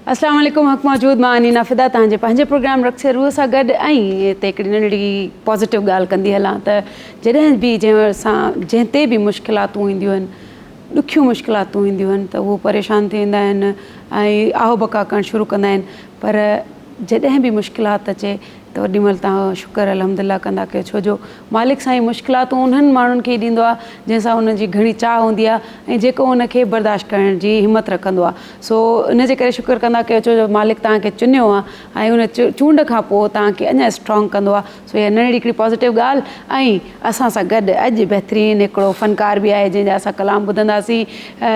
अस्सलाम वालेकुम हक़ मौजूद मां अनीना फ़िदा तव्हांजे पंहिंजे प्रोग्राम रक्से रूह सां गॾु ऐं हिते हिकिड़ी नंढड़ी पॉज़िटिव ॻाल्हि कंदी हलां त जॾहिं बि जंहिं ते बि मुश्किलातूं ईंदियूं आहिनि, ॾुखियूं मुश्किलातूं ईंदियूं आहिनि त उहो परेशान थी वेंदा आहिनि ऐं आहो बका करणु शुरू कंदा आहिनि। पर जॾहिं बि मुश्किलात अचे त ओॾी महिल तव्हां शुक्र अल्हम्दुलिल्लाह कंदा कयो, छो जो मालिक साईं मुश्किलातूं उन्हनि माण्हुनि खे ॾींदो आहे जंहिंसां उनजी घणी चाह हूंदी आहे ऐं जेको उनखे बर्दाश्त करण जी हिमत रखंदो आहे। सो इनजे करे शुक्र कंदा कयो, छो जो मालिक तव्हांखे चुनियो आहे ऐं उन चूंड खां पोइ तव्हांखे अञा स्ट्रॉन्ग कंदो आहे। सो इहा नंढड़ी हिकिड़ी पॉज़िटिव ॻाल्हि। ऐं असां सां गॾु अॼु बहितरीनु हिकिड़ो फ़नकार बि आहे जंहिंजा असां कलाम ॿुधंदासीं।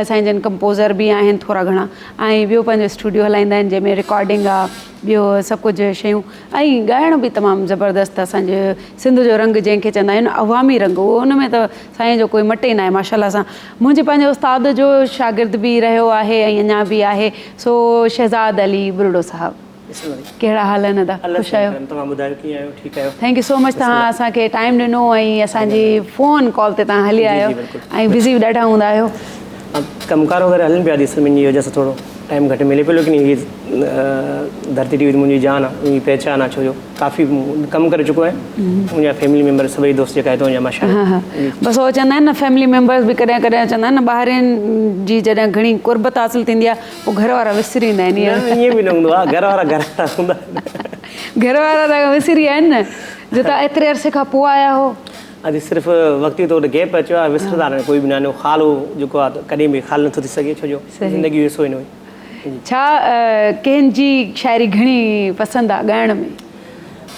साईं जन कंपोज़र बि आहिनि थोरा घणा ऐं ॿियो पंहिंजो स्टूडियो हलाईंदा आहिनि जंहिंमें रिकॉर्डिंग आहे, ॿियो सभु कुझु शयूं ऐं ॻाइण बि तमामु ज़बरदस्तु। असांजे सिंध जो रंग जंहिंखे चवंदा आहियूं अवामी रंग, उहो उन में त साईं जो कोई मटे न आहे माशाअल्लाह सां। मुंहिंजे पंहिंजे उस्ताद जो शागिर्द बि रहियो आहे ऐं अञा बि आहे। सो शहज़ाद अली बुरड़ो साहब, कहिड़ा हाल आहिनि अदा? ख़ुशि आहियो? थैंक यू सो मच, तव्हां असांखे टाइम ॾिनो ऐं असांजी फ़ोन कॉल ते तव्हां हली आहियो ऐं बिज़ी बि ॾाढा हूंदा आहियो। कमकार वग़ैरह हलनि पिया ॾिस मुंहिंजी वजह सां थोरो टाइम घटि मिले पियो, लेकिन हीअ धरती टीवी मुंहिंजी जान आहे, मुंहिंजी पहचान आहे, छो जो काफ़ी कमु करे चुको आहे। मुंहिंजा फैमिली मेम्बर सभई दोस्त जेका हितां जा माशा। हा बसि उहो चवंदा आहिनि न, फैमिली मेम्बर्स बि कॾहिं कॾहिं चवंदा आहिनि न, ॿाहिरिनि जी जॾहिं घणी कुर्बत हासिलु थींदी आहे पोइ घर वारा विसरींदा आहिनि। ईअं बि न हूंदो आहे, घर वारा हूंदा घर वारा त विसरी आहिनि न, जो तव्हां एतिरे अरसे खां पोइ आया हो। अॼु सिर्फ़ु वक़्ती तौरु गैप अचो आहे, विसरंदा न कोई बि न ख़ालो जेको आहे कॾहिं बि ख़ाली नथो थी सघे, छो जो ज़िंदगी विसो ई न हुई। छा कंहिंजी शाइरी घणी पसंदि आहे ॻाइण में?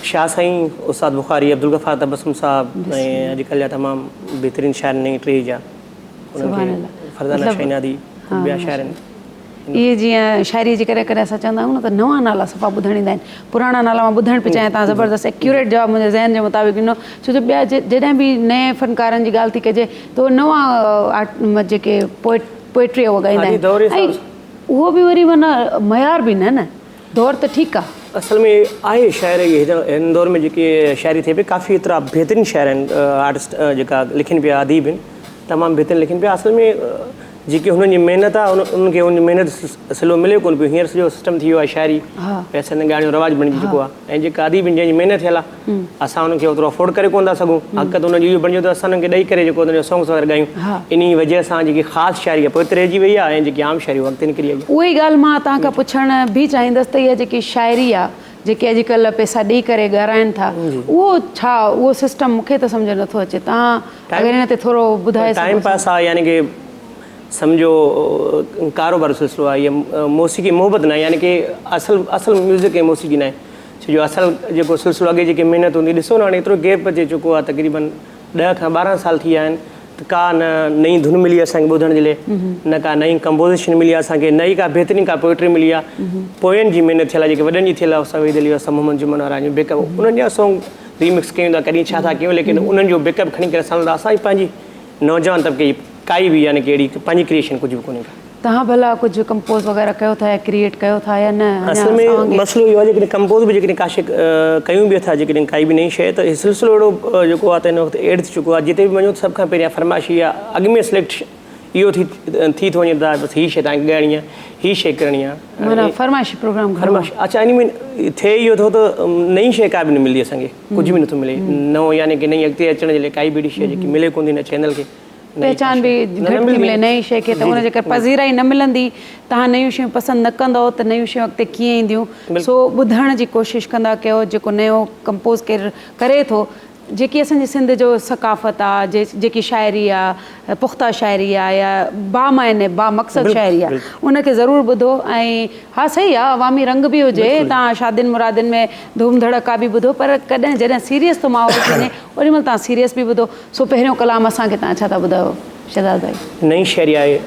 शाह साईं, उस्ताद बुखारी, अब्दुल गफ़ार तबस्सुम साहब ऐं अॼुकल्ह जा तमामु बहितरीनु शाइर आहिनि टे जा, फरज़ाना शहनादी, ॿिया शाइर आहिनि। इहे जीअं शाइरी जे करे कॾहिं असां चवंदा आहियूं न त नवां नाला सफ़ा ॿुधण ईंदा आहिनि, पुराणा नाला मां ॿुधण पियो चाहियां। तव्हां ज़बरदस्त एक्यूरेट जवाबु मुंहिंजे ज़हन जे मुताबिक़ ॾिनो, छो जो ॿिया जॾहिं बि नए फ़नकारनि जी ॻाल्हि थी कजे त उहे नवां जेके पोइट्री उहा ॻाईंदा आहिनि ऐं उहो बि वरी माना मयार बि न दौर त ठीकु आहे। असल में आहे शाइर हिन दौर में जेके शाइरी थिए पई, काफ़ी एतिरा बहितरीनु शाइर आहिनि, आर्टिस्ट जेका लिखनि पिया, अदीब आहिनि, तमामु बहितरीनु लिखनि पिया। असल में जेकी हुननि जी महिनत आहे उनखे उन महिनत सिलो मिले कोन पियो। हींअर सॼो सिस्टम थी वियो आहे शाइरी पैसनि ॻाइण जो रवाजु बणिजी चुको आहे, ऐं जेका अदीब आहिनि जंहिंजी महिनत थियल आहे असां उनखे ओतिरो अफोर्ड करे कोन था सघूं। हक़त उनजी इहो बणिजो त असां उन्हनि खे ॾेई करे जेको उनजो सॉन्ग्स वग़ैरह ॻायूं, इन वजह सां जेकी ख़ासि शाइरी आहे पोइ एतिरे रहिजी वई आहे ऐं जेकी आम शाइरी वक़्तु निकिरी आई। उहा ई ॻाल्हि मां तव्हां खां पुछण बि चाहींदसि त इहा जेकी शाइरी आहे जेके अॼुकल्ह पैसा ॾेई करे ॻाराइनि था, उहो छा उहो सिस्टम मूंखे त सम्झ नथो अचे। तव्हां अगरि हिन ते थोरो ॿुधाए। टाइम पास आहे, यानी की सम्झो कारोबार सिलसिलो आहे, इहा मौसीक़ी मोहबत न आहे, यानी की असल म्यूज़िक ऐं मौसीक़ी न आहे। छो जो असुलु जेको सिलसिलो अॻे जेकी महिनत हूंदी, ॾिसो न हाणे एतिरो गैप अचे चुको आहे, तक़रीबन 10 खां 12 साल थी विया आहिनि त का न नई धुन मिली असांखे ॿुधण जे लाइ, न का नई कंपोज़िशन मिली आहे असांखे, नई का बहितरीनु का पोइट्री मिली आहे। पोयनि जी महिनत थियल आहे, जेके वॾनि जी थियल आहे, सवेद अली असां मोहम्मद जुमन वारा आहियूं, बैकअप उन्हनि जा सॉन्ग रीमिक्स कयूं था, कॾहिं छा था कयूं, लेकिन उन्हनि जो बैकअप खणी करे असां असांजी पंहिंजी नौजवान तबिके काई बि यानी कि अहिड़ी पंहिंजी क्रिएशन कुझु बि कोन्हे का। तव्हां भला कुझु कंपोज़ वग़ैरह कयो था या क्रिएट कयो था या न? असल में मसइलो इहो आहे, जेकॾहिं कंपोज़ बि जेकॾहिं काशिक कयूं बि था, जेकॾहिं काई बि नई शइ, त हीउ सिलसिलो अहिड़ो जेको आहे त हिन वक़्तु एड थी चुको आहे, जिते बि वञो सभ खां पहिरियां फरमाइश इहा अॻु में सिलेक्ट इहो थी थो वञे त बसि हीअ शइ तव्हांखे ॻाइणी आहे, हीअ शइ करणी आहे, फरमाइशी प्रोग्राम फरमाइश। अच्छा, इन में थिए इहो थो त नई शइ का बि न मिलंदी असांखे, कुझु बि नथो मिले नओं, यानी कि नई अॻिते अचण जे लाइ काई बि अहिड़ी शइ जेकी मिले कोन थी न चैनल खे, पहचान बि घटि थी मिले नई शइ खे, त उनजे करे पज़ीराई न मिलंदी। तव्हां नयूं शयूं पसंदि न कंदव त नयूं शयूं अॻिते कीअं ईंदियूं? सो ॿुधण जी कोशिशि कंदा कयो, जेको नयो कंपोज़ केरु करे थो, जेकी असांजी सिंध जो सकाफ़त आहे, जेकी शाइरी आहे, पुख़्ता शाइरी आहे या बामायने बामक़सद शाइरी आहे, उनखे ज़रूरु ॿुधो। ऐं हा सही आहे, अवामी रंग बि हुजे, तव्हां शादियुनि मुरादियुनि में धूम धड़का बि ॿुधो, पर कॾहिं जॾहिं सीरियस थो माहौल थी वञे ओॾी महिल तव्हां सीरियस बि ॿुधो। सो पहिरियों कलाम असांखे तव्हां छा था ॿुधायो शहज़ाद भाई? नई शाइरी आहे,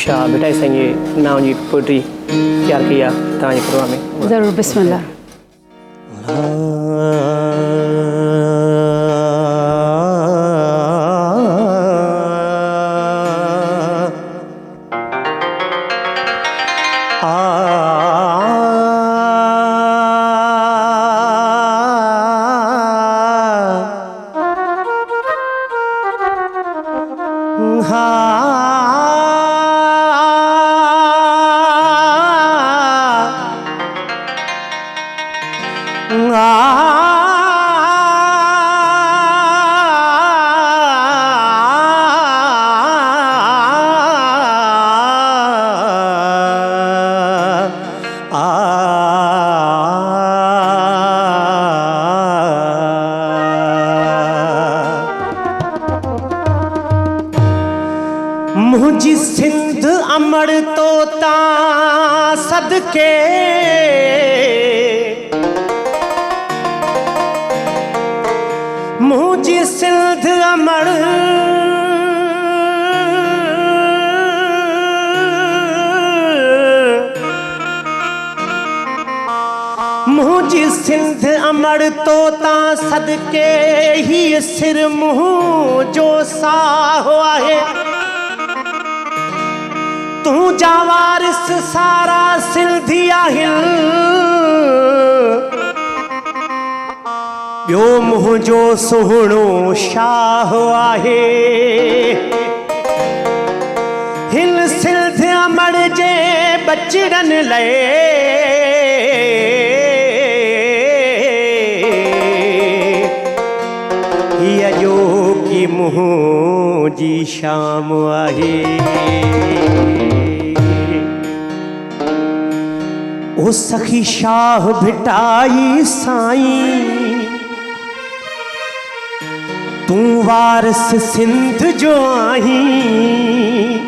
शाह बिटाई साईं जे नाम जी पोइट्री तयारु कई आहे तव्हांजे प्रोग्राम में। ज़रूरु, बिस्मिल्लाह। मुझी सिंध अमर तोता सदके मुझी सिंध अमर मुझी सिंध अमर तोता सदके ही सिर मुँह जो साहो आहे तू जा वारिस सारा सिंधी आहिल ॿियो मुंहिंजो सुहिणो शाह आहे हिन सिंध अमर जे बचड़नि लाइ हीअ जो की मुंहिंजी शाम आहे ओ सखी शाह भिटाई साईं तू वारिस सिंध जो आहीं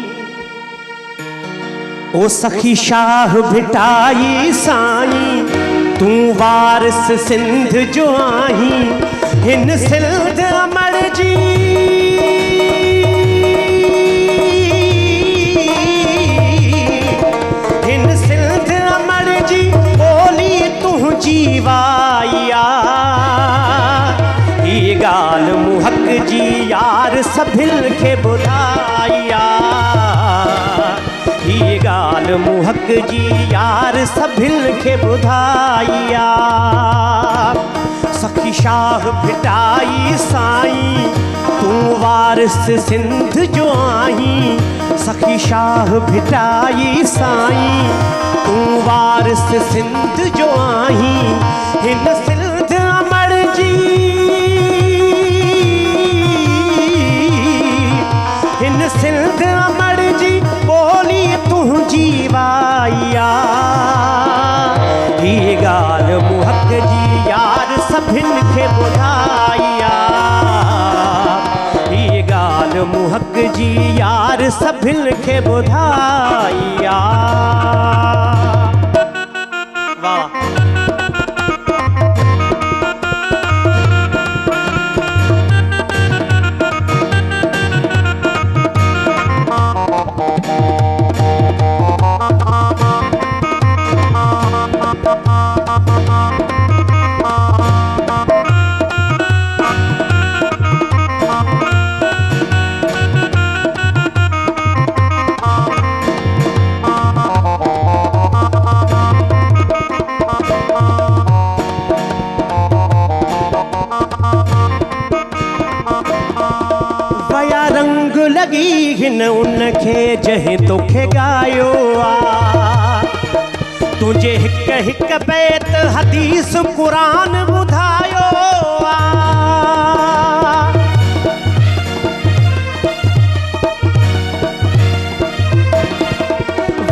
ओ सखी शाह भिटाई साईं तू वारिस सिंध जो आहीं हिन सिंध अमर जी हिन सिंध अमर जी बोली तुंहिंजी वाया ही गाल मुहक जी यार सभिल खे ॿुधाया ही गाल मुहक जी यार सभिल खे ॿुधाया सखी शाह भिटाई साईं तू वारिस सिंध जो आहीं सखी शाह भिटाई साईं तू वारिस सिंध जो आहीं हिन सिंध अमर जी हिन सिंध अमर जी बोली तुंहिंजी वाया ही गाल मुहक जी यार सभिन खे ॿुधाया ही गाल मुहक जी यार सभिन खे ॿुधाया वाह लगी हिन उनखे जंहिं तोखे ॻायो आहे तुंहिंजे हिक हिक बैत हदीस क़ुरान ॿुधायो आहे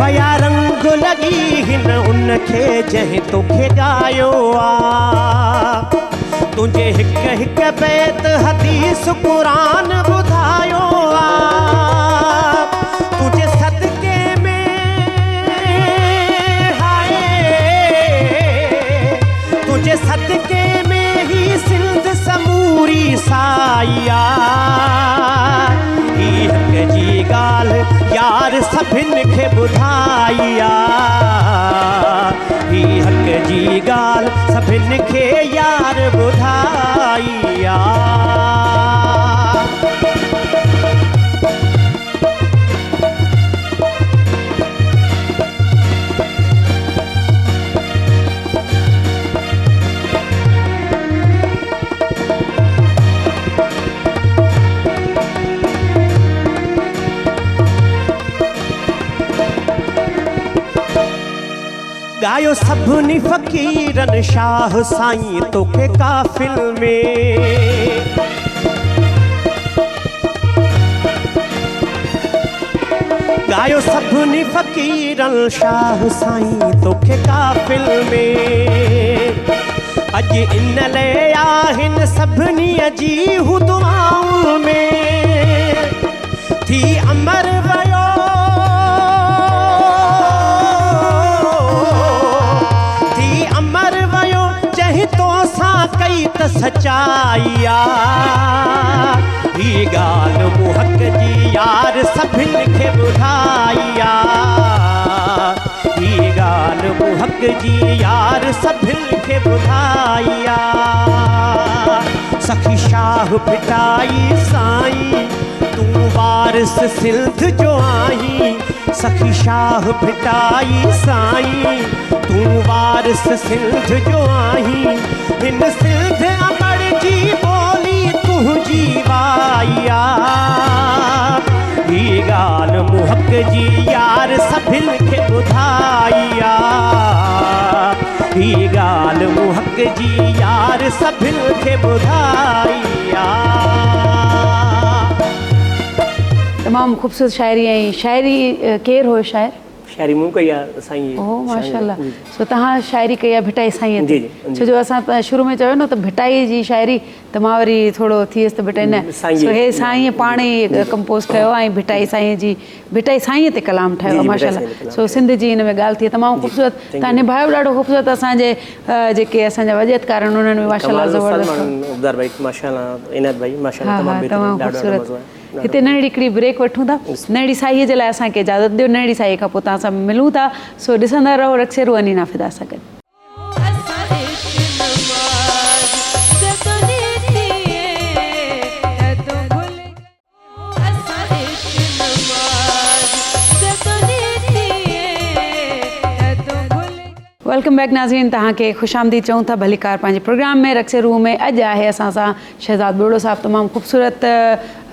वया रंग लगी हिन उनखे जंहिं तोखे ॻायो आहे तुंहिंजे हिक हिक बैत हदीस क़ुरान ॿुधायो तुझे सदके में हाय तुझे सदके में ही सिंध समूरी साया ही हक जी गाल यार सभिन खे ॿुधाया ही हक जी गाल सभिन खे यार ॿुधाया गायो सभिनी फ़कीरन शाह साईं तोखे काफ़िल में गायो सभिनी फ़कीरन शाह साईं तोखे काफ़िल में अज इन लाइ आहिनि सभिनी जी दुआउनि में थी अमर त सचाई आ ही ॻाल्हि मूं हक़ जी यार सभिनि खे ॿुधाई आ ही ॻाल्हि मूं हक़ जी यार सभिनि खे ॿुधाई आ सखी शाह फिटाई साईं तूं वारिस सिंध जो आहीं सखी शाह फिटाई साईं तूं वारिस सिंध जो आहीं हिन सिंध अमर जी ॿोली तुंहिंजी वाई आ ही ॻाल्हि मूं हक़ जी यार सभिनि खे ॿुधाई आ ही ॻाल्हि मूं हक़ जी यार सभिनि खे ॿुधाई आ तमामु ख़ूबसूरत शाइरी ऐं शाइरी केरु हो शाइर शाइरी मूं कई आहे साईं ओह माशाल्लाह सो तव्हां शाइरी कई आहे भिटाई साईं जी, ते जी। छो जो असां शुरू में चयो न त भिटाई जी शाइरी त मां वरी थोरो थी वियसि त भिटाई न साईं सो जी। हे साईं पाण ई कंपोज़ कयो ऐं भिटाई साईं जी भिटाई साईं ते कलाम ठाहियो आहे जी, भिटाई माशाल्लाह साईं ते कलाम सो सिंध जी हिन में ॻाल्हि थी तमामु ख़ूबसूरत तव्हां निभायो ॾाढो ख़ूबसूरत असांजे जेके असांजा वजतकार आहिनि उन्हनि में माशाल्लाह ज़बरदस्त उबदार भाई माशाल्लाह इनायत भाई माशाल्लाह हा तमामु तमामु बहितरीन ॾाढो मज़ो ख़ूबसूरत आहे हिते नंढड़ी हिकिड़ी ब्रेक वठूं था नंढड़ी साईअ जे लाइ असांखे इजाज़त ॾियो नंढड़ी साईअ खां पोइ तव्हां सां मिलूं था सो ॾिसंदा रहो रक्सेरू अनीना फिदा सां गॾु वेलकम बैक नाज़रीन तव्हांखे ख़ुशि आमदीद चऊं था भलीकार पंहिंजे प्रोग्राम में रक्से रूह में अॼु आहे असां सां शहज़ाद बुढ़ो साहिबु तमामु ख़ूबसूरत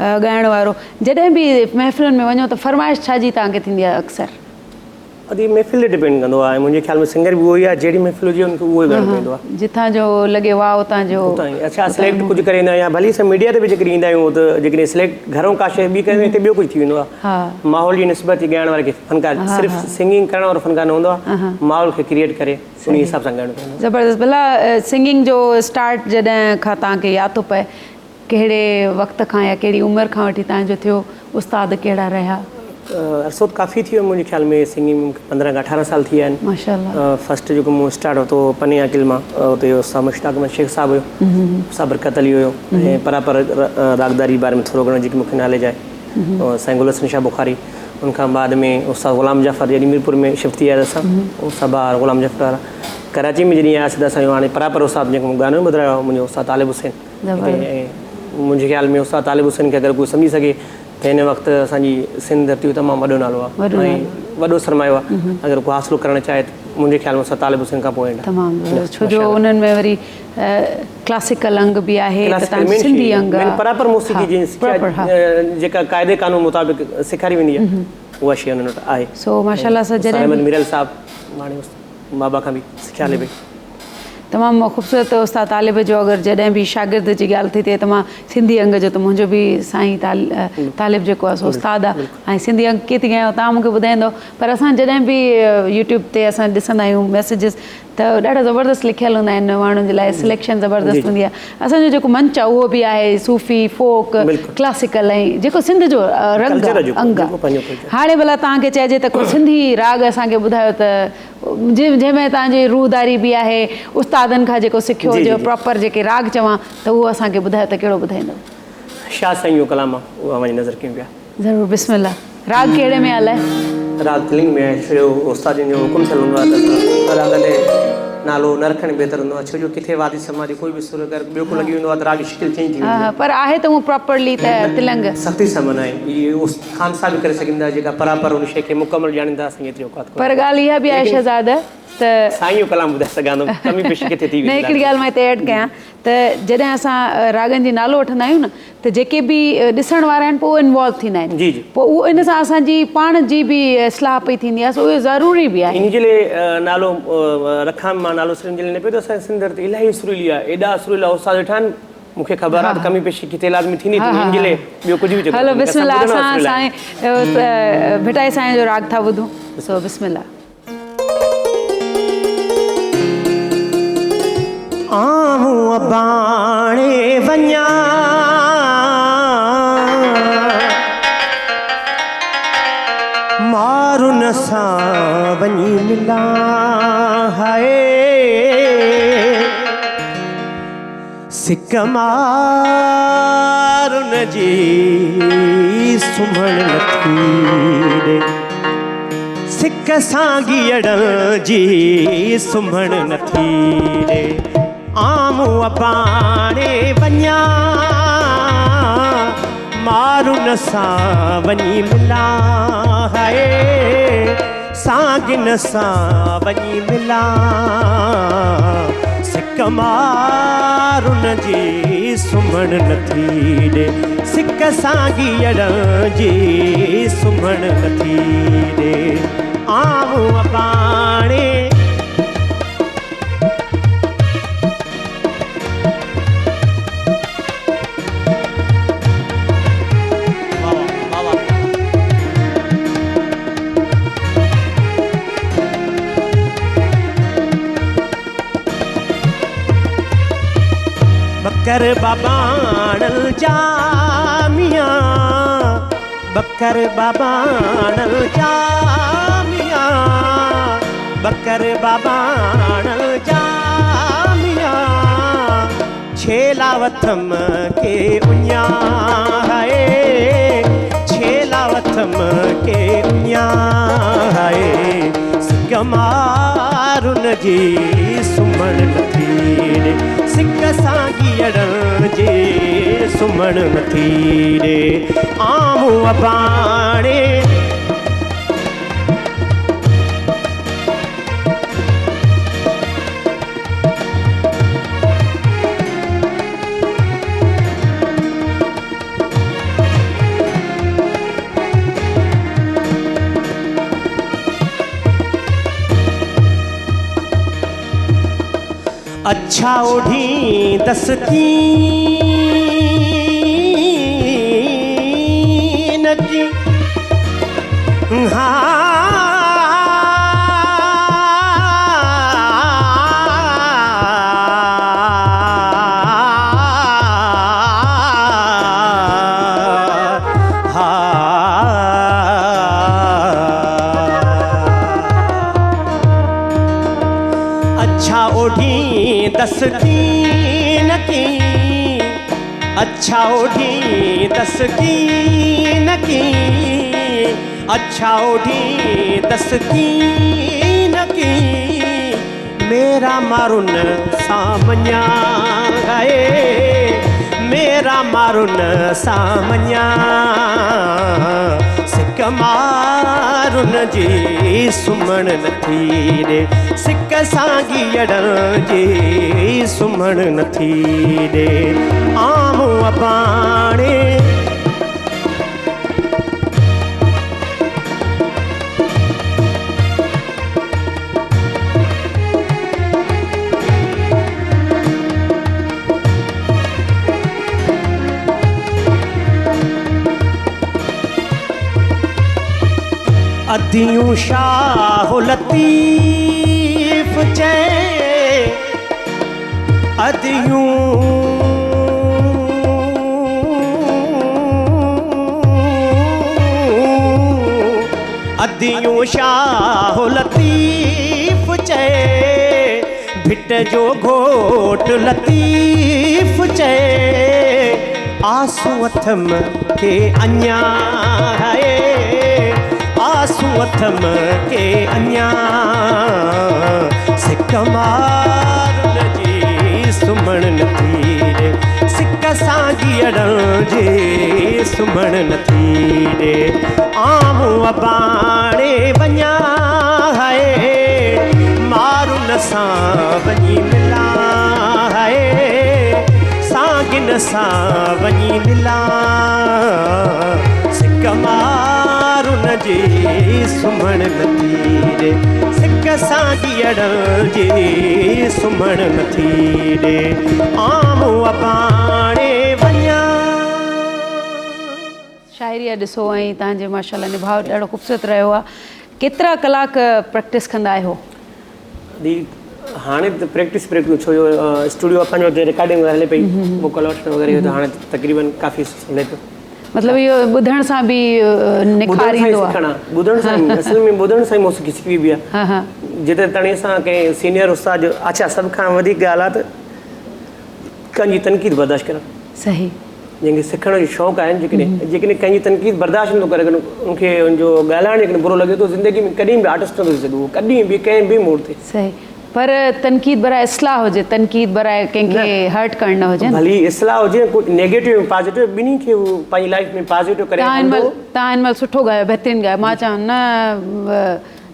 ॻाइण वारो जॾहिं बि महफ़िलुनि में वञो त फरमाइश छा जी तव्हांखे थींदी आहे अक्सर अदी महफ़िल ते डिपेंड कंदो आहे मुंहिंजे ख़्याल में सिंगर बि उहो ई आहे जहिड़ी महफ़िल हुजे उनखे उहो ई ॻाइणो पवंदो आहे जितां जो लॻे वाह उतां जो उतां ई अच्छा सिलेक्ट कुझु करे ईंदा आहियूं या भली असां मीडिया ते बि जेकॾहिं ईंदा आहियूं त जेकॾहिं सिलेक्ट घरों का शइ ॿी करे हिते ॿियो कुझु थी वेंदो आहे हा माहौल जी निस्बत ई ॻाइण वारे खे फनकार सिर्फ़ु सिंगिंग करण वारो फनकार न हूंदो आहे माहौल खे क्रिएट करे उन हिसाब सां ॻाइणो पवंदो ज़बरदस्त भला सिंगिंग जो स्टार्ट जॾहिं खां तव्हांखे यादि थो पए कहिड़े वक़्त खां या कहिड़ी उमिरि खां वठी तव्हांजो थियो उस्ताद कहिड़ा रहिया अरसो काफ़ी थी वियो मुंहिंजे ख़्याल में सिंगिंग 15 खां 18 साल थी विया आहिनि माशाल्लाह फस्ट जेको मूं स्टार्ट वरितो पने अकिल मां उते उस्ताद मुश्ताक अहमद शेख साहिबु हुयो उस्ताद बरकत अली हुयो ऐं परापर रागदारी बारे में थोरो घणो जेकी मूंखे नॉलेज आहे साईं गुल हसन शाह बुखारी उनखां बाद में उस्ताद ग़ुलाम जाफ़र जॾहिं मीरपुर में शिफ्ट थी विया असां सभा ग़ुलाम जाफ़र वारा कराची में जॾहिं आयासीं त असांजो हाणे परापर उस्ताद जेको गानो ॿुधायो आहे मुंहिंजो उस्ताद तालिब हुसैन ऐं मुंहिंजे ख़्याल में उस्ताद तालिब हुसैन खे अगरि कोई सम्झी सघे त हिन वक़्तु असांजी सिंध धरती तमामु वॾो नालो आहे ऐं वॾो सरमायो आहे अगरि को हासिलु करणु चाहे त मुंहिंजे ख़्याल में उस्ताद तालिब हुसैन खां पोइ तमामु छो जो उन्हनि में वरी क्लासिकल अंग बि आहे सिंधी अंग परापर मौसीक़ी जेका क़ाइदे क़ानून मुताबिक़ सेखारी वेंदी आहे उहा शइ उन्हनि वटि आहे सो माशाल्लाह सां जॾहिं अहमद मिरल साहिबु हाणे बाबा खां बि सिखिया हले पई तमामु ख़ूबसूरत उस्ताद तालिब जो अगरि जॾहिं बि शागिर्द जी ॻाल्हि थी थिए त मां सिंधी अंग जो त मुंहिंजो बि साईं तालिब जेको आहे सो उस्ताद आहे ऐं सिंधी अंग कीअं थी ॻायो तव्हां मूंखे ॿुधाईंदो पर असां जॾहिं बि यूट्यूब ते असां ॾिसंदा आहियूं मैसेजिस त ॾाढा ज़बरदस्त लिखियल हूंदा आहिनि माण्हुनि जे लाइ सिलेक्शन ज़बरदस्त हूंदी आहे असांजो जेको मंच आहे उहो बि आहे सूफ़ी फोक क्लासिकल ऐं जेको सिंध जो रंग अंग आहे हाणे भला तव्हांखे चइजे त को सिंधी राग असांखे ॿुधायो त जंहिंमें तव्हांजी रूहदारी बि आहे उस्तादनि खां जेको सिखियो हुजे प्रॉपर जेके राग चवां त उहो असांखे ॿुधायो त कहिड़ो ॿुधाईंदो शाह साईं जो कलाम आहे उहा वञी नज़र कयूं पिया ज़रूरु बिस्मिल्लाह राग कहिड़े में हलाए राग तिलिंग में आहे छो उस्तादनि जो हुकुम थियलु हूंदो आहे त राग ते नालो न रखणु बहितर हूंदो आहे छो जो किथे वादी समाज कोई बि सुर कर ॿियो को लॻी वेंदो आहे त राग शिकिल चेंज थी वेंदी पर आहे त उहो प्रॉपरली त तिलंग सख़्ती सां मनाए इहे ख़ान सां बि करे सघंदा जेका बराबरि उन शइ खे मुकमल ॼाणींदा असांखे एतिरी औकात पर ॻाल्हि इहा बि आहे शहज़ाद त साईं जो कलाम ॿुधाए सघां थो कमी पेशी किथे थी न हिकिड़ी ॻाल्हि मां हिते ऐड कयां त जॾहिं असां रागनि जी नालो वठंदा आहियूं न त जेके बि ॾिसण वारा आहिनि पोइ इन्वॉल्व थींदा आहिनि जी जी पोइ उहो इन सां असांजी पाण जी बि इस्लाह पई थींदी आहे सो उहो ज़रूरी बि आहे इन जे लाइ नालो रखां मां नालो सिंध जे लाइ न पियो त असांजे सिंध ते इलाही सुरीली आहे एॾा सुरीला उस्ताद वेठा आहिनि मूंखे ख़बर आहे त कमी पेशी किथे लाज़मी थींदी इन जे लाइ ॿियो कुझु बि हलो बिस्मिल्लाह असां साईं भिटाई साईं जो राग था ॿुधूं सो बिस्मिल्लाह आऊं बाणे वञा मारुन सां वञी मिला सिक मारुन जी सुमण नथी ॾे सिक सांगियड़ जी सुमण नथी ॾे आमू अबाणे वञा मारुन सां वञी मिला है सागिन सां वञी मिला सिक मारुन जी सुमण नथी ॾे सिक सांगियड़ जी सुमण नथी ॾे आमू अबाणे बकर बाबाणल जामिया बकर बाबाणल जामिया बकर बाबाणल जामिया छेलावथम के उन्या है छेलावथम के उन्या है सिक मारुन जी सुमण नथी ॾे सिक सांगियड़ जी सुमण नथी ॾे आमू अबाणे अच्छा ओढ़ी दस्तीन जी अच्छा ओढ़ी दस्तीन की अच्छा ओढ़ी दस्तीन की अच्छा ओढ़ी दस्तीन की मेरा मारुन सामन्या है मेरा मारुन सामन्या सिक मारुन जी सुमण नथी ॾे सिक सांगियड़ जी सुमण नथी ॾे आमू अबाणे अदियूं शाह लतीफ़ चए अदियूं अदियूं शाह लतीफ़ चए भिट जो घोट लतीफ़ चए आंसू अथम के अञा है आंसू अथम के अञा सिक मारुन जी सुमण नथी ॾे सिक सांगियड़ जी सुमण नथी ॾे आमू अबाणे वञा है मारुन सां वञी मिला है सागिन सां वञी मिला सिक मारुन जी सुमण नथी ॾे सिक सांगियड़ जी सुमण नथी ॾे आमू अबाणे वञा शाइरी ॾिसो ऐं तव्हांजे माशाल्लाह निभाउ ॾाढो ख़ूबसूरत रहियो आहे केतिरा कलाक प्रैक्टिस कंदा आहियो दी हाणे त प्रैक्टिस छो जो स्टूडियो पंहिंजो हुते रिकॉर्डिंग हले पई वोकल वग़ैरह त हाणे तक़रीबन काफ़ी हले पियो मतिलबु इहो ॿुधण सां बि निखारींदो आहे ॿुधण सां असल में ॿुधण सां ई मौसीक़ी सिखी बि आहे जिते ताणी असां कंहिं सीनियर उस्ताद अच्छा सभ खां वधीक ॻाल्हि आहे त कंहिंजी तनक़ीद बर्दाश्त करणु, सही जंहिंखे सिखण जो शौक़ु आहे, जेकॾहिं कंहिंजी तनक़ीद बर्दाश्त नथो करे, उनखे उनजो ॻाल्हाइण जेकॾहिं बुरो लॻे थो, ज़िंदगी में कॾहिं बि आर्टिस्ट नथो थी सघे, उहो कॾहिं बि कंहिं बि मोड़ ते। सही, पर तनक़ीद बराए इस्लाह हुजे, तनक़ीद बराए कंहिंखे हर्ट करणु न हुजे। भली इस्लाह हुजे, कुझु नेगेटिव पॉज़िटिव ॿिन्ही खे उहो पंहिंजी लाइफ में पॉज़िटिव करे। तव्हां हिन महिल सुठो ॻायो, बहितरीनु ॻायो, मां चवां न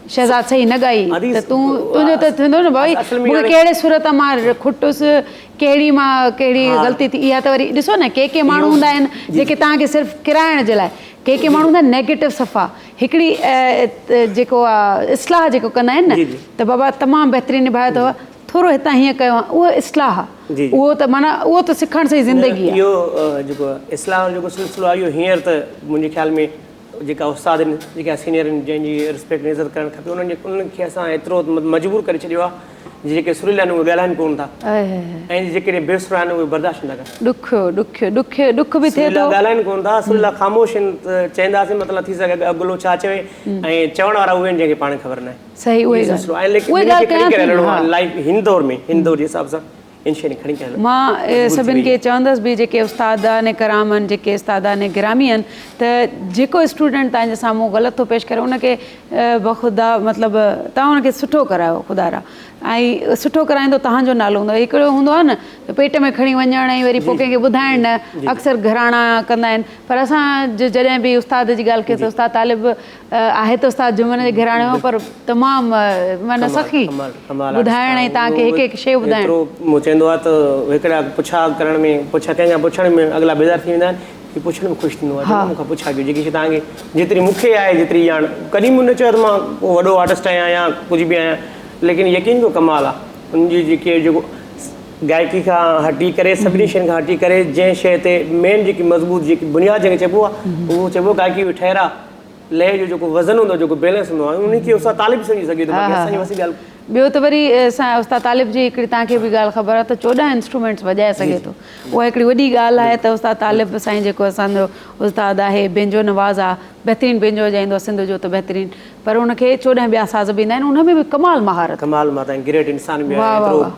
शहज़ाद सही न ॻाई त तुंहिंजो त थींदो न भाई मूंखे कहिड़े सुर तां मां खुटुसि, कहिड़ी मां कहिड़ी ग़लती थी। इहा त वरी ॾिसो न के माण्हू हूंदा आहिनि जेके तव्हांखे सिर्फ़ु किराइण जे लाइ, के माण्हू हूंदा आहिनि नेगेटिव सफ़ा। हिकिड़ी जेको आहे इस्लाह जेको कंदा आहिनि न त बाबा तमामु बहितरीनु निभायो अथव, थोरो हितां हीअं कयो आहे, उहो इस्लाह आहे। उहो त माना उहो त सिखण सां ई ज़िंदगी आहे। इहो जेको इस्लाह जेको सिलसिलो आहे, इहो हींअर त मुंहिंजे ख़्याल में जेका उस्ताद आहिनि, जेका सीनियर आहिनि, जंहिंजी रिस्पेक्ट इज़त करणु खपे, उन्हनि खे असां एतिरो मजबूर करे छॾियो आहे, जेके सुरीला आहिनि उहे ॻाल्हाइनि कोन था, ऐं जेके बेसुरा आहिनि उहे बर्दाश्त न कनि। ॾुख बि थिए थो, ॻाल्हाइनि कोन था, सुरीला ख़ामोश आहिनि, त चवंदासीं मतिलबु थी सघे अॻिलो छा चवे, ऐं चवण वारा उहे आहिनि जंहिंखे पाण ख़बर न आहे। सही, उहे लाइफ हिन दौर में, हिन दौर जे हिसाब सां इन शइ खणी करे मां सभिनि खे चवंदसि बि, जेके उस्तादान कराम आहिनि, जेके उस्तादान गिरामी आहिनि, त जेको स्टूडेंट तव्हांजे साम्हूं ग़लति थो पेश करे, उनखे बख़ुदा मतिलबु तव्हां उनखे सुठो करायो, ख़ुदा ऐं सुठो कराईंदो तव्हांजो नालो हूंदो। हिकिड़ो हूंदो आहे न पेट में खणी वञणु ऐं वरी पोइ कंहिंखे ॿुधाइण न, अक्सर घराणा कंदा आहिनि। पर असां जॾहिं बि उस्ताद जी ॻाल्हि कयूं त उस्ताद तालिब आहे त उस्ताद जुमन जे घराणे में, पर तमामु माना सखी ॿुधाइण ऐं तव्हांखे हिकु हिकु शइ ॿुधाइणु। मूं चवंदो आहे त हिकिड़ा पुछा करण में, कंहिंखां पुछण में अॻिला बेज़ार थी वेंदा आहिनि, की पुछण में ख़ुशि थींदो आहे, मूंखां पुछा कयो, जेकी शइ तव्हांखे जेतिरी मूंखे आहे जेतिरी ॼाण, कॾहिं मूं न चयो त मां वॾो आर्टिस्ट आहियां या कुझु बि आहियां, लेकिन यकीन जो कमाल आहे उनजी जेको गायकी खां हटी करे, सभिनी शयुनि खां हटी करे, जंहिं शइ ते मेन जेकी मज़बूत जेकी बुनियाद जंहिंखे चइबो आहे, उहो चइबो गायकी में ठहिरा लय जो जेको वज़न हूंदो, जेको बैलेंस हूंदो आहे, उनखे उस्ताद तालिब सम्झी सघे थो। असांजी वसी ॻाल्हि ॿियो त वरी असां उस्ताद तालिब जी हिकिड़ी तव्हांखे बि ॻाल्हि ख़बर आहे त 14 इंस्ट्रूमेंट्स वॼाए सघे थो। उहा हिकिड़ी वॾी ॻाल्हि आहे त उस्ताद तालिब साईं जेको असांजो उस्ताद आहे, बेंजो नवाज़ आहे, बहितरीनु बेंजो वॼाईंदो आहे, सिंध जो त बहितरीनु, पर उनखे 14 ॿिया साज़ बि ईंदा आहिनि, उनमें बि कमाल महारत। कमाल मां त ग्रेट इंसान बि आहे, एतिरो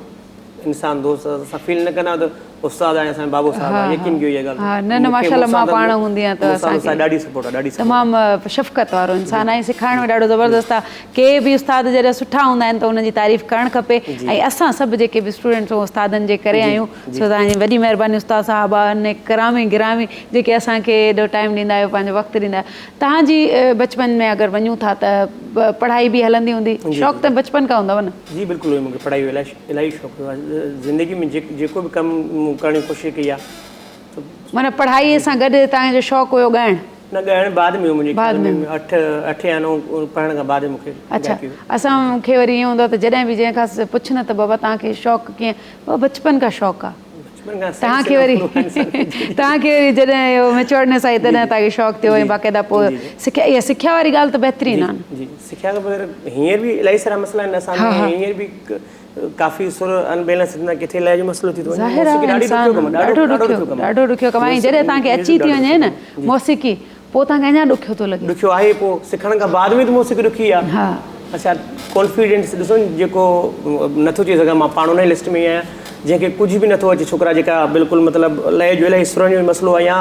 इंसान दोस्त असां फील न कंदा त उस्ताद आहे असांजो बाबू साहब आहे, यकीन कयो इहा ॻाल्हि। हा, न माशाल्लाह मां पाण हूंदी आहियां त असांखे ॾाढी सपोर्ट आहे, ॾाढी तमामु शफ़क़त वारो इंसानु आहे, सिखाइण में ॾाढो ज़बरदस्त आहे। के बि उस्ताद जॾहिं सुठा हूंदा आहिनि त उन्हनि जी तारीफ़ करणु खपे, ऐं असां सभु जेके बि स्टूडेंट्स उस्तादनि जे करे आहियूं, सो तव्हांजी वॾी महिरबानी उस्ताद साहब आहे, करामी गिरामी जेके असांखे एॾो टाइम ॾींदा आहियो, पंहिंजो वक़्तु ॾींदा आहियो। तव्हांजी बचपन में अगरि वञूं था त पढ़ाई बि हलंदी हूंदी, शौक़ु त बचपन खां हूंदव न? जी बिल्कुलु, मूंखे पढ़ाई जो इलाही शौक़ु आहे, ज़िंदगी में जेको बि कमु करण जी कोशिशि कई आहे। माना पढ़ाईअ सां गॾु तव्हांजो शौक़ु हुयो ॻाइणु? न, ॻाइणु बाद में मुंहिंजे बाद में 8 या 9 पढ़ण खां बाद मूंखे। अच्छा, असांखे वरी ईअं हूंदो आहे त जॾहिं बि जंहिंखां पुछनि त बाबा तव्हांखे शौक़ु कीअं, बचपन खां शौक़ु आहे तव्हांखे वरी जॾहिं मेच्योर्डनेस आई तॾहिं तव्हांखे शौक़ु थियो ऐं बाक़ाइदा पोइ सिखिया। इहा सिखिया वारी ॻाल्हि त बहितरीनु आहे। जी, सिखिया खां बग़ैर हींअर बि इलाही सारा मसइला आहिनि असांखे, हींअर बि काफ़ी सुर अनबैलेंस थींदा, किथे लय जो मसइलो थी थो वञे। ॾाढो ॾुखियो कमु आहे, जॾहिं तव्हांखे अची थी वञे न मौसीक़ी, पोइ तव्हांखे अञा ॾुखियो थो लॻे। ॾुखियो आहे, पोइ सिखण खां बाद में त मौसीक़ी ॾुखी आहे। हा, अच्छा, कॉन्फिडेंस ॾिसो जेको नथो चई सघां, मां पाण उन लिस्ट में आहियां जंहिंखे कुझु बि नथो अचे, छोकिरा जेका बिल्कुलु मतिलबु लय जो इलाही सुरनि जो मसइलो आहे या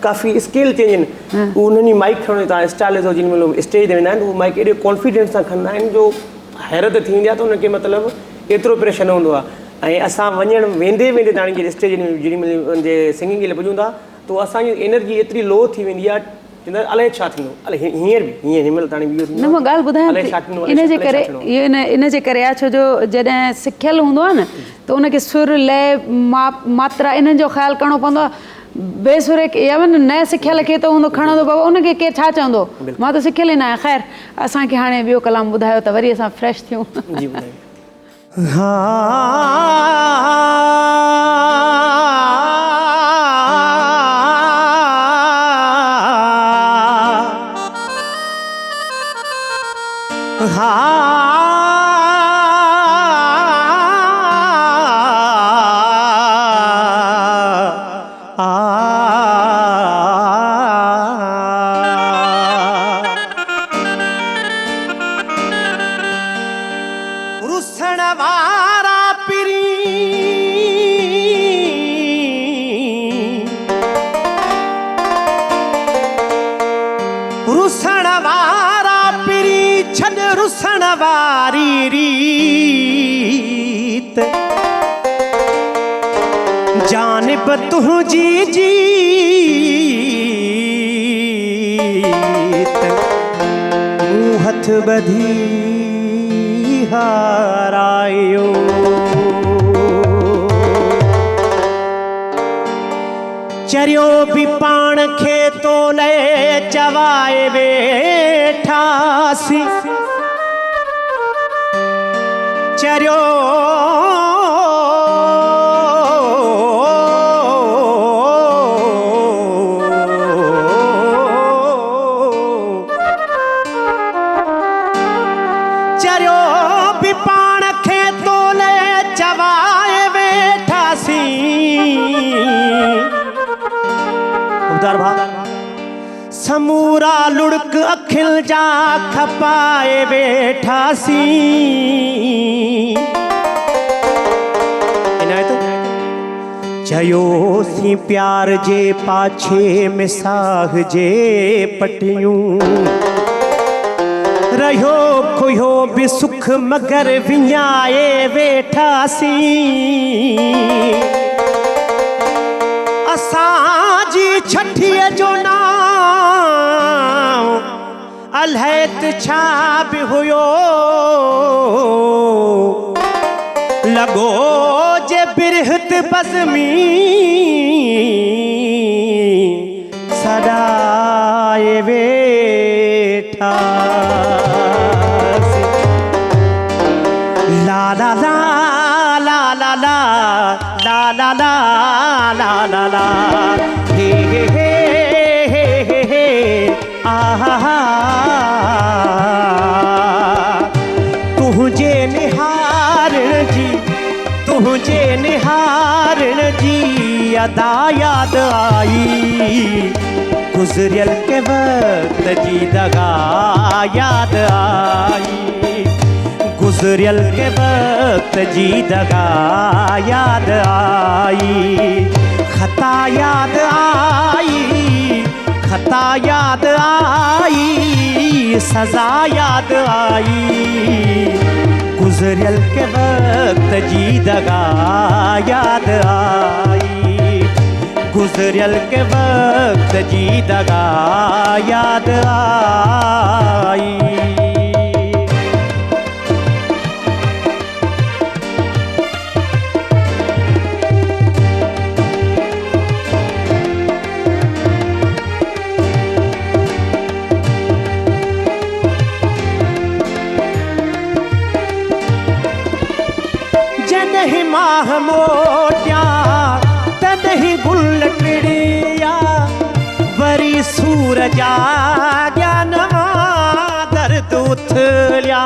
काफ़ी स्केल चेंज आहिनि, उन्हनि माइक खणो तव्हां स्टाइल जो जिन महिल स्टेज ते वेंदा आहिनि, उहो माइक एॾे कॉन्फिडेंस सां खणंदा आहिनि जो हैरत थींदी आहे, त उनखे मतिलबु एतिरो प्रेशर न हूंदो आहे। ऐं असां वेंदे तव्हांजी स्टेज जेॾी महिल हुनजे सिंगिंग जे लाइ पुॼूं था त असांजी एनर्जी एतिरी लो थी वेंदी आहे, चवंदा अलाए छा थींदो, अलाए हींअर बि हीअं हिन महिल ताणी न। मां ॻाल्हि ॿुधायां इनजे करे, इन जे करे आहे छो जो जॾहिं सिखियलु हूंदो आहे न त उनखे सुर लय मात्रा इन्हनि जो ख़्यालु करिणो पवंदो आहे। बेसुर या न सिखियल खे त हूंदो खणंदो, बाबा उनखे केरु छा चवंदो, मां त सिखियल ई न आहियां। ख़ैर, असांखे हाणे ॿियो कलाम ॿुधायो त वरी असां फ्रेश थियूं। रुसण वारा पिरी छॾ रुसण वारी रीत जानिब तुंहिंजी जीत मूं हथ ॿधी हारायो चरियो भी पाण खे तोले चवाए वेठासी चरियो चरियो भी पाण खे तोले चवाए वेठासी समूरा लुड़क अखिल जा खपाए वेठासी चयोसी प्यार जे पाछे में साह जे पटियूं रहियो खोयो भी सुख मगर विञाए वेठासी असांजी छठीअ जो नाम अलहैत छा बि हुयो लॻो जे बिरहत बज़मी सदाए वेठासी ला ला ला ला ला ला ला ला ला ला ला ला हे हे हे हे हे हे आहा तुझे निहारण जी अदा याद आई गुजरियल के वक्त जी दगा याद आई गुजरियल के वक्त जी दगा याद आई खता याद आई खता याद आई सजा याद आई गुजरियल के वक्त जी दगा याद आई गुजरियल के वक्त जी दगा याद आई जॾहिं माह मोटिया तॾहिं गुल टिड़िया वरी सूरजा ज्ञान दर्द उथलिया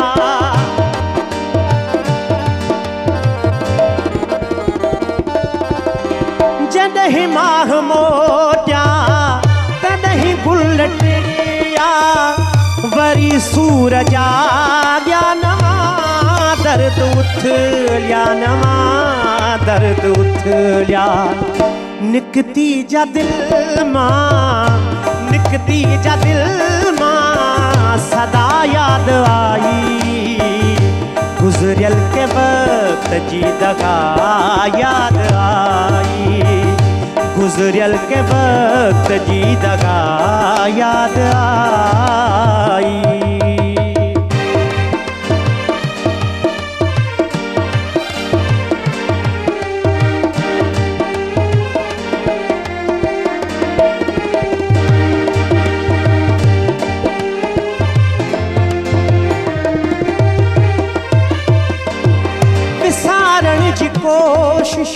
जॾहिं माह मोटिया तॾहिं गुल टिड़िया वरी सूरजा ज्ञान दर्द उथलिया नवा दर्द उथलिया निकती जा दिल मां सदा याद आई गुजरियल के वक्त जी दगा याद आई गुजरियल के वक्त जी दगा याद आई कोशिश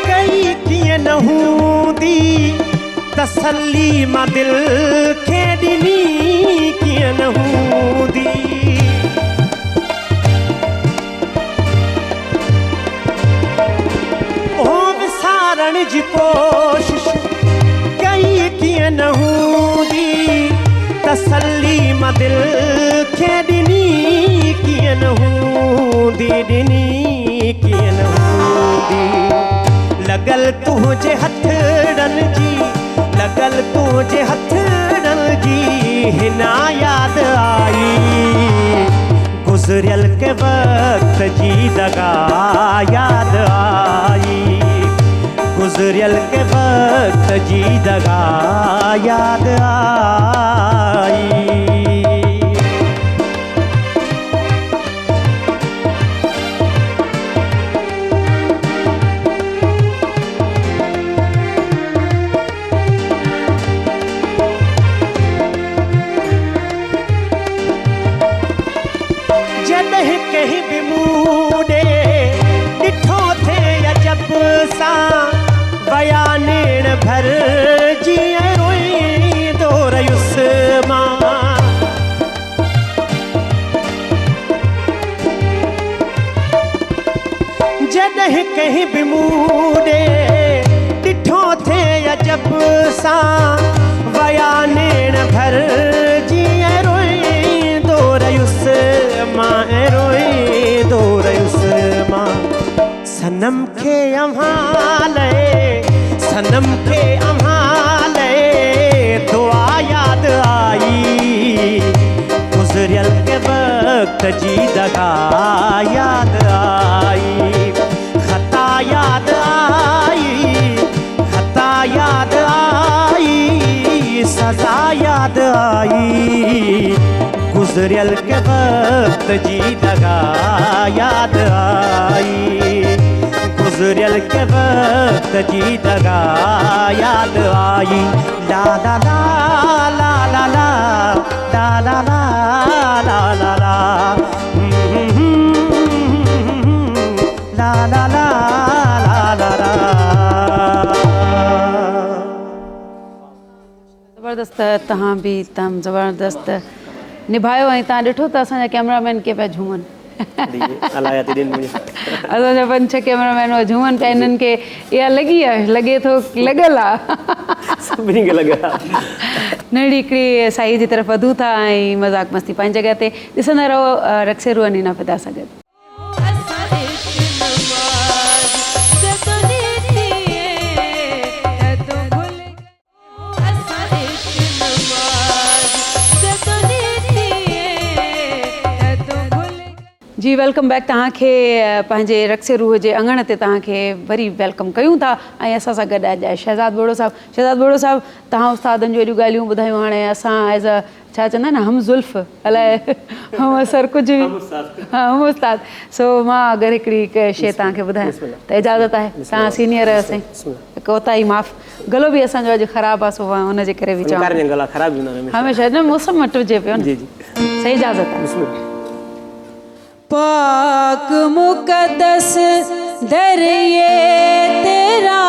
कई कीअं न हूंदी तसल्ली मां दिल खे ॾिनी कीअं न हूंदी ओ विसारण जी कोशिश कई कीअं न हूंदी तसल्ली मां दिल खे ॾिनी कीअं न हूंदी ॾिनी कीअं न हूंदी लॻल तुंहिंजे हथड़नि जी लॻल तुंहिंजे हथड़नि जी हिना याद आई गुजरियल के वक्त जी दगा याद आई गुजरियल के वक्त जी दगा याद आई कहीं भी मूडे डिठो थे अजब सा बयानेण भर जिए रोई दो रयुस्मा जॾहिं कहीं भी मूडे डिठो थे अजब सा बयानेण भर जिए रोई दो रयुस्मा सनम के अम्हाले दुआ याद आई गुजरियल के वक्त जी दगा याद आई खता याद आई सजा याद आई गुजरियल के वक्त जी दगा याद आई गुजरियल के वक्त जी दगा याद आई ला ला ला ला ला ला ला ला ला ला ला ला ला ला ला ला ला ज़बरदस्त तव्हां बि तमामु ज़बरदस्त निभायो ऐं तव्हां ॾिठो त असांजा कैमरामैन खे पिया झूमनि असांजा 5-6 कैमरामैन झूमनि पिया इन्हनि खे इहा लॻी आहे लॻे थो लॻल आहे सभिनी खे लॻा नंढी हिकिड़ी साई जी तरफ़ वधूं था ऐं मज़ाक मस्ती पंहिंजी जॻह ते ॾिसंदा रहो रक्से रूह नीना फिदा सां गॾु जी वेलकम बैक तव्हांखे पंहिंजे रक्से रूह जे अंगण ते तव्हांखे वरी वेलकम कयूं था ऐं असां सां गॾु अॼु शहज़ाद बोड़ो साहिबु तव्हां उस्तादनि जूं एॾियूं ॻाल्हियूं ॿुधायूं हाणे असां एज़ अ छा चवंदा आहिनि हम ज़ुल्फ़ अलाए हम असर कुझु बि हा हम उस्ताद सो मां अगरि हिकिड़ी शइ तव्हांखे ॿुधायां त इजाज़त आहे तव्हां सीनियर आहियो कोताही माफ़ गलो बि असांजो अॼु ख़राबु आहे सो हुनजे करे बि चवां हमेशह न मौसम मटिजे पियो न सही इजाज़त आहे पाक मुक़द्दस दरिए तेरा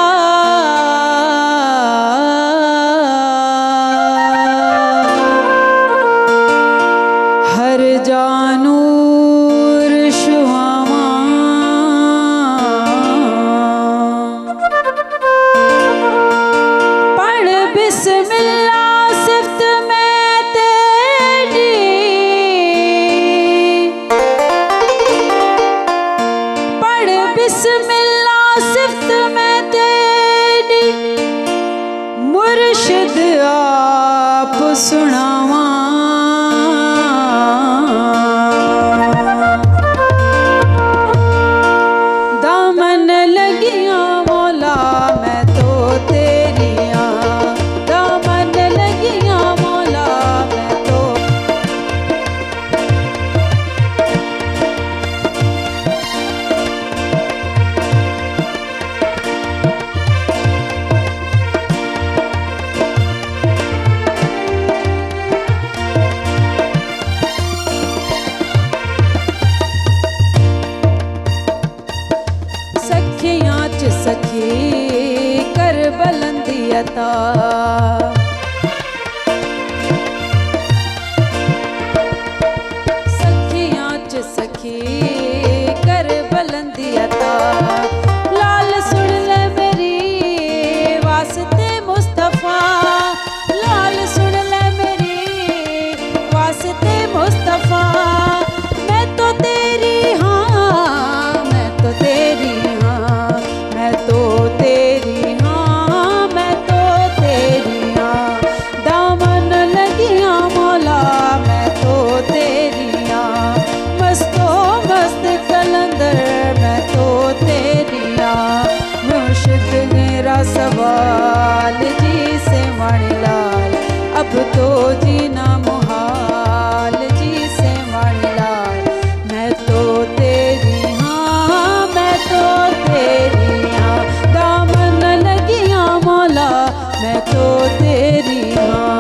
हर जानूर शुआमा पढ़ बिस्मिल्लाह सिफ्त में तेरी बिस्मिल्लाह सिफ्त में तेरी मुर्शिद आप सुनावा दामन लगियां मौला मैं तो तेरिया दामन लगियां मौला मैं तो अब तो जीना मुहाल जी से लाल। मैं तो तेरी हाँ, मैं तो तेरी हाँ, दामन लगिया मौला, मैं तो तेरी हाँ।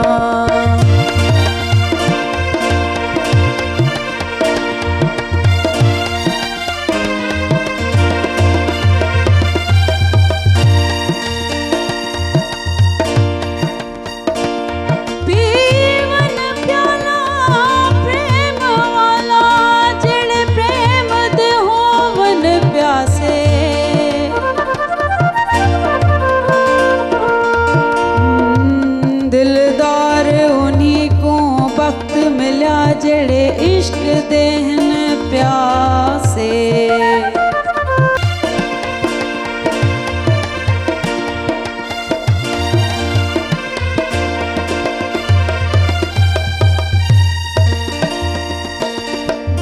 जेड़े इश्क देहन प्यासे।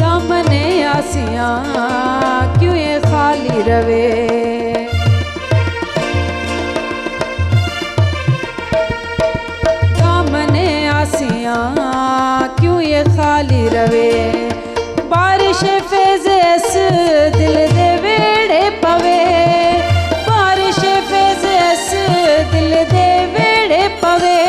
दामने आसियां क्यों ये खाली रवे, दामने आसियां क्यों ये खाली रवे। बारिश फेज़ दिल दे वेड़े पवे, बारिश फेज़ दिल दे वेड़े पवे।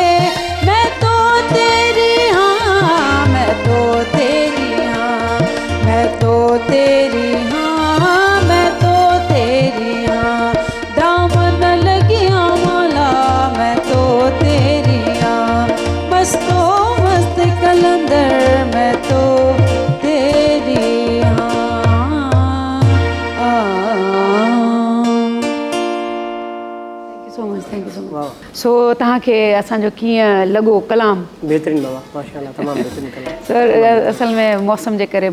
मैं तो तेरी हाँ, मैं तो तेरी हाँ, मैं तो तेरी हाँ, मैं तो तेरी हाँ, दामन लगिया मौला, मैं तो तेरी हाँ। मस्तो मस्त कलंदर, मैं तो तेरी हाँ। Thank you so much, thank you so much. सो तव्हांखे असांजो कीअं लॻो कलाम? बहितरीनु बाबा, माशाल्लाह, तमामु बहितरीनु कलाम। सर असल में मौसम जे करे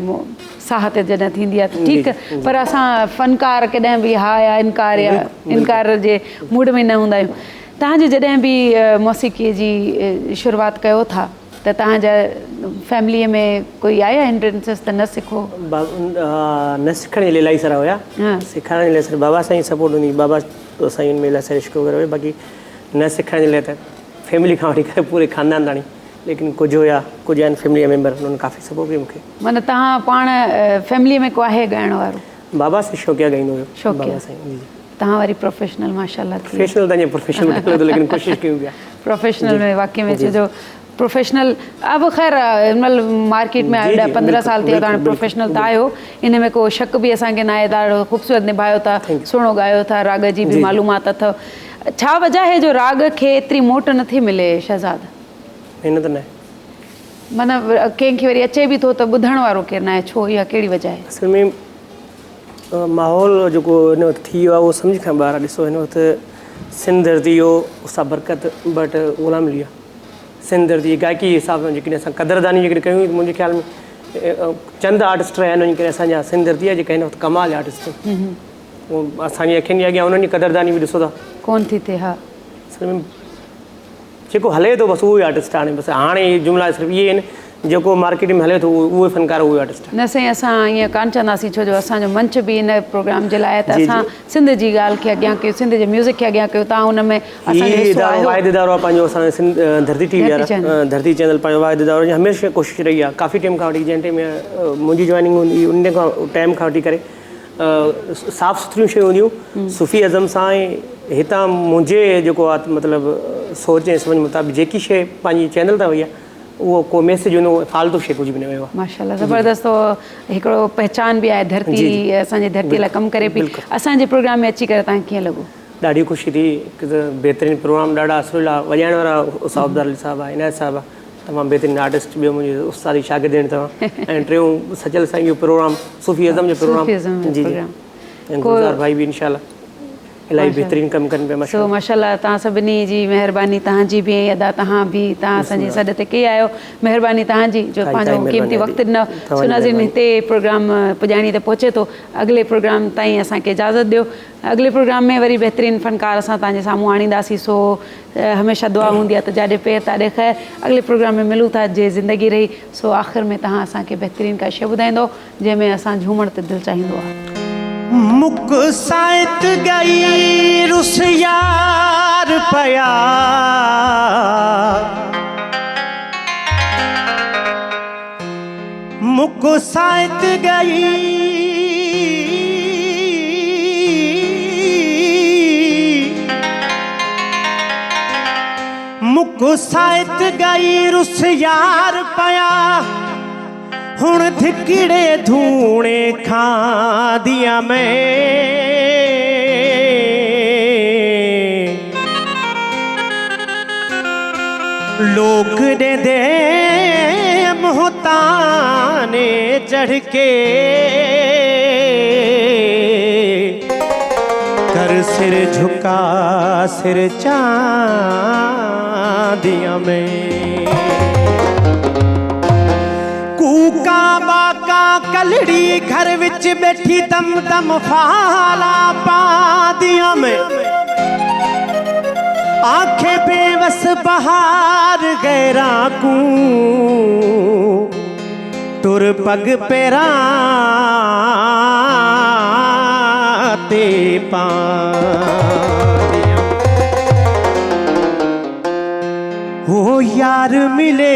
साह ते जॾहिं थींदी आहे त ठीकु, पर असां फ़नकार कॾहिं बि हा या इनकार जे मूड में न हूंदा आहियूं। तव्हांजे जॾहिं बि मौसीक़ीअ जी शुरूआत कयो था त तव्हांजा फैमिलीअ में कोई आया हिंड्रेंसिस त न सिखो? न सिखण जे लाइ इलाही सारा हुया, सिखाइण जे लाइ सिर्फ़ु बाबा सां ई सपोर्ट हूंदी, बाबा सां ई उनमें इलाही इश्क वग़ैरह हुयो। बाक़ी न सिखण जे लाइ त फैमिली खां वठी करे पूरे ख़ानदान ताणी, लेकिन कुझु हुया, कुझु आहिनि फैमिली मेंबर, उन्हनि काफ़ी सपोर्ट कई मूंखे। माना तव्हां पाण फैमिलीअ में को आहे ॻाइण वारो? बाबा सां शौक़िया ॻाईंदो हुयो। शौक़िया जी। तव्हां वरी प्रोफेशनल माशाल्लाह थी। प्रोफेशनल त ईअं प्रोफेशनल निकिरे थो, लेकिन कोशिशि कयूं पिया। प्रोफेशनल में वाकई में छो प्रोफेशनल अब ख़ैर हिनमहिल मार्केट में आयो 10-15 साल थियो, तव्हां प्रोफेशनल त आहियो, इन में को शक बि असांखे न आहे। ॾाढो ख़ूबसूरत निभायो था, सुहिणो ॻायो था, राग जी बि मालूमात अथव। छा वजह आहे जो राग खे एतिरी मोट नथी मिले शहज़ाद? महिनत न आहे, माना कंहिंखे वरी अचे बि थो त ॿुधण वारो केरु न आहे, छो या कहिड़ी वजह आहे? असल में माहौल जेको हिन वक़्तु थी वियो आहे उहो सम्झ खां ॿाहिरि ॾिसो। हिन वक़्तु सिंध धरती जो उसा बरकत बट ग़ुलाम मिली आहे। सिंध धरती गायकी जे हिसाब सां जेकॾहिं असां क़दरदानी जेकॾहिं कयूं, मुंहिंजे ख़्याल में चंद आर्टिस्ट रहिया आहिनि वञी करे असांजा सिंध धरती जा जेका हिन वक़्तु कमाल आर्टिस्ट आहिनि, उहो असांजी अखियुनि जे अॻियां उन्हनि जी क़दरदानी बि ॾिसो था कोन थी थिए। हा, असल में जेको हले थो बसि उहो ई आर्टिस्ट आहे। हाणे बसि हाणे जुमिला सिर्फ़ु इहे आहिनि, जेको मार्केट में हले थो उहे फ़नकार, उहे आर्टिस्ट। न साईं, असां ईअं कान चवंदासीं, छो जो असांजो मंच बि हिन प्रोग्राम जे लाइ त असां सिंध जी ॻाल्हि खे अॻियां कयो, सिंध जे म्यूज़िक खे अॻियां कयो। तव्हां हुन में वाहिद इदारो आहे पंहिंजो, असांजो सिंध धरती टीवी वारा, धरती चैनल पंहिंजो वाहिद इदारो जी हमेशह कोशिशि रही आहे, काफ़ी टाइम खां वठी, जंहिं टाइम में मुंहिंजी जॉइनिंग हूंदी उन खां टाइम खां वठी करे साफ़ सुथरियूं शयूं हूंदियूं सूफ़ी अज़म सां। ऐं हितां मुंहिंजे जेको आहे मतिलबु सोच ऐं सम्झ मुताबिक़ जेकी शइ पंहिंजी चैनल तां वई आहे, उहो को मैसेज हुन फालतू शइ कुझु बि न वियो आहे। माशाल्लाह, ज़बरदस्त। हिकिड़ो पहचान बि आहे, धरती असांजी धरती लाइ कमु करे पई। असांजे प्रोग्राम में अची करे तव्हांखे कीअं लॻो? ॾाढी ख़ुशी थी, हिकु त बहितरीनु प्रोग्राम, ॾाढा असुल आहे, वॼाइण वारा उसाब अब्दाली साहिबु आहे, इनायत साहिबु आहे, तमामु बहितरीनु आर्टिस्ट। ॿियो मुंहिंजो उस्तादी शागिर्द अथव। ऐं टियों सचल साईं जो प्रोग्राम, सूफ़ी अज़म जो प्रोग्राम। जी जी, ऐं गुलज़ार भाई बि इंशाल्लाह इलाही बहितरीनु कमु कनि पिया। सो माशाल्लाह, तव्हां सभिनी जी महिरबानी, तव्हांजी बि ऐं अदा तव्हां बि, तव्हां असांजी सॾ ते कई आहियो, महिरबानी तव्हांजी जो पंहिंजो क़ीमती वक़्तु ॾिनो। सुनाज़िन, हिते प्रोग्राम पुॼाणी ते पहुचे थो, अॻिले प्रोग्राम ताईं असांखे इजाज़त ॾियो। अॻिले प्रोग्राम में वरी बहितरीनु फ़नकार असां तव्हांजे साम्हूं आणींदासीं। सो हमेशह दुआ हूंदी आहे त जाॾे पेर ताॾे ख़ैर। अॻिले प्रोग्राम में मिलूं था जे ज़िंदगी रही। सो आख़िर में तव्हां असांखे बहितरीनु का शइ ॿुधाईंदो जंहिंमें असां झूमण ते दिलि चाहींदो आहे। मुक साइत गई रुस यार पया मुक साइत गई मुक साइत गई रुस यार पया हुण धिकड़े धूणे खां दिया मैं लोग दे दे मुहताने चढ़ के कर सिर झुका सिर चांदिया में कूका बाका कलड़ी घर विच बैठी दम दम फाला पा दिया में आंखें बेवस बहार गैरा कू तुर पग पेरा ते पा हो यार मिले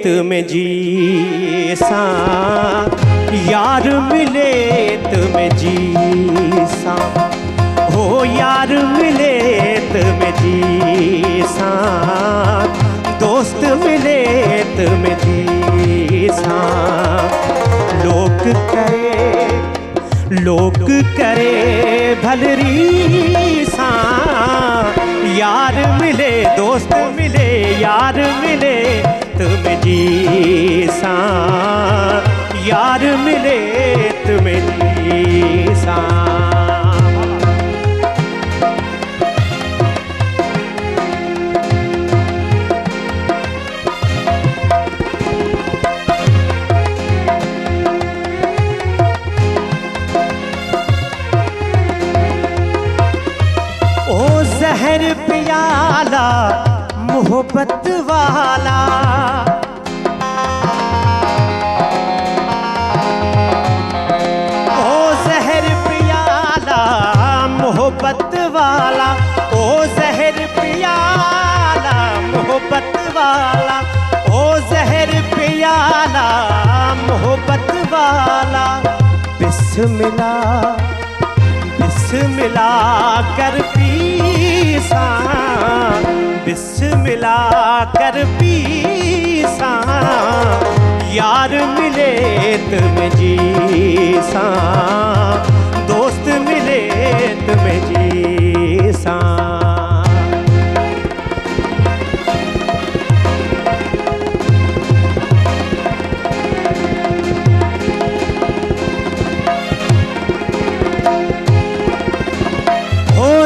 तुम्हें जी सा यार मिले तुम्हें जी सा हो यार मिले तुम्हें जी सा दोस्त मिले तुम्हें जी सा लोग करे भलरी सा यार मिले दोस्त मिले यार मिले तुम्हें जी सा यार मिले तुम्हें जी सा जहर पियाला मोहब्बत वाला ओ जहर पियाला मोहब्बत वाला ओ जहर पियाला मोहब्बत वाला ओ जहर पियाला मोहब्बत वाला बिस्मिल्लाह बिस्मिल्लाह कर पीसा बिस्मिल्लाह कर पीसा यार मिले तुम्हें जी सा दोस्त मिले तुम्हें जी सा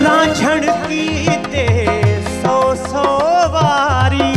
राझण की ते सौ सौ वारी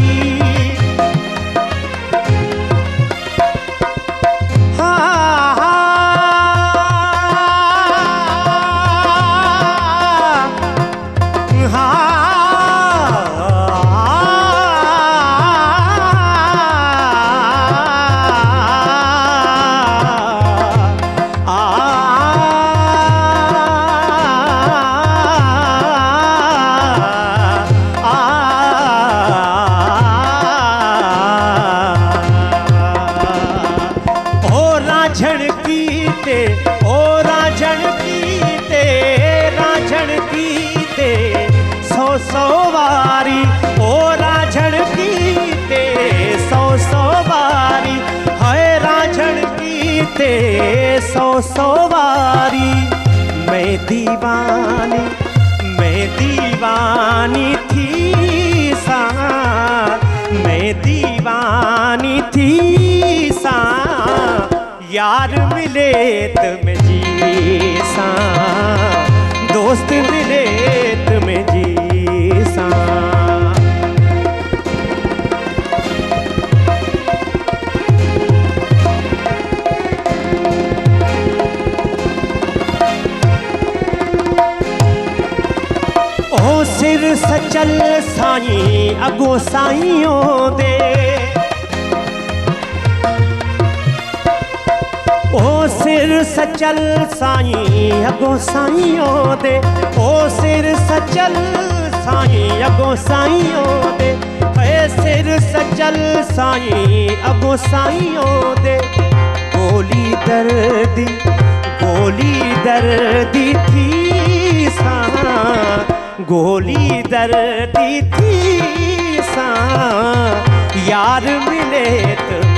सौ सौ वारी मैं दीवानी थी सा मैं दीवानी थी सा यार मिले तुम्हें जी सा दोस्त मिले तुम्हें जी सा सिर सचल साईं अगो साईं दे ओ सिर सचल साईं अगो साईं दे ओ सिर सचल साईं अगो साईं दे ए सिर सचल साईं अगो साईं दे दर्दी थी गोली दर्दी थी यार मिले तो